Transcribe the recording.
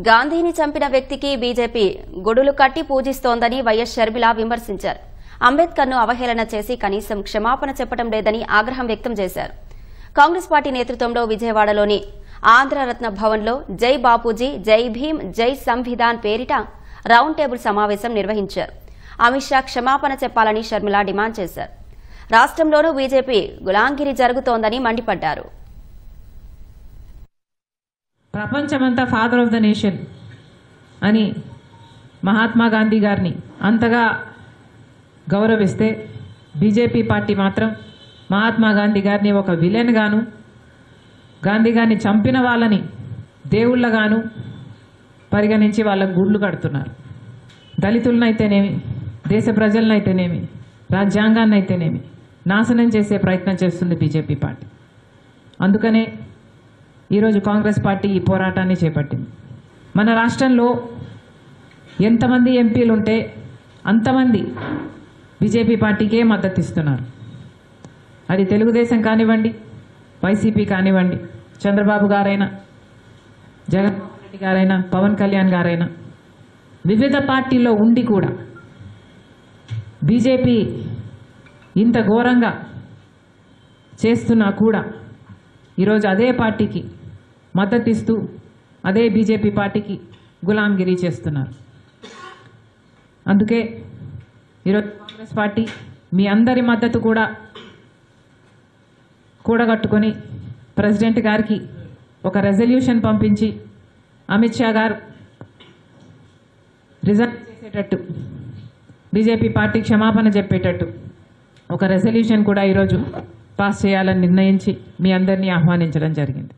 గాంధీని చంపిన వ్యక్తికి బీజేపీ గుడులు కట్టి పూజిస్తోందని వైఎస్ షర్మిల విమర్శించారు. అంబేద్కర్ను అవహేళన చేసి కనీసం క్షమాపణ చెప్పడం లేదని ఆగ్రహం వ్యక్తం చేశారు. కాంగ్రెస్ పార్టీ నేతృత్వంలో విజయవాడలోని ఆంధ్రరత్న భవన్లో జై బాపూజీ, జై భీమ్, జై సంవిధాన్ పేరిట రౌండ్ టేబుల్ సమావేశం నిర్వహించారు. అమిత్ షా క్షమాపణ చెప్పాలని షర్మిల డిమాండ్ చేశారు. రాష్ట్రంలోనూ బీజేపీ గులాంగిరి జరుగుతోందని మండిపడ్డారు. ప్రపంచమంతా ఫాదర్ ఆఫ్ ద నేషన్ అని మహాత్మా గాంధీ గారిని అంతగా గౌరవిస్తే బీజేపీ పార్టీ మాత్రం మహాత్మా గాంధీ గారిని ఒక విలన్ గాను, గాంధీ గారిని చంపిన వాళ్ళని దేవుళ్ళగాను పరిగణించి వాళ్ళకు గుడ్లు కడుతున్నారు. దళితులనైతేనేమి, దేశ ప్రజలనైతేనేమి, రాజ్యాంగాన్నైతేనేమి నాశనం చేసే ప్రయత్నం చేస్తుంది బీజేపీ పార్టీ. అందుకనే ఈరోజు కాంగ్రెస్ పార్టీ ఈ పోరాటాన్ని చేపట్టింది. మన రాష్ట్రంలో ఎంతమంది ఎంపీలు ఉంటే అంతమంది బీజేపీ పార్టీకే మద్దతు ఇస్తున్నారు. అది తెలుగుదేశం కానివ్వండి, వైసీపీ కానివ్వండి, చంద్రబాబు గారైనా, జగన్మోహన్ రెడ్డి గారైనా, పవన్ కళ్యాణ్ గారైనా, వివిధ పార్టీల్లో ఉండి కూడా బీజేపీ ఇంత ఘోరంగా చేస్తున్నా కూడా ఈరోజు అదే పార్టీకి మద్దతిస్తూ అదే బీజేపీ పార్టీకి గులాంగిరి చేస్తున్నారు. అందుకే ఈరోజు కాంగ్రెస్ పార్టీ మీ అందరి మద్దతు కూడా కూడగట్టుకొని ప్రెసిడెంట్ గారికి ఒక రెజల్యూషన్ పంపించి అమిత్ షా గారు రిజైన్ చేసేటట్టు, బీజేపీ పార్టీ క్షమాపణ చెప్పేటట్టు ఒక రెజల్యూషన్ కూడా ఈరోజు పాస్ చేయాలని నిర్ణయించి మీ అందరినీ ఆహ్వానించడం జరిగింది.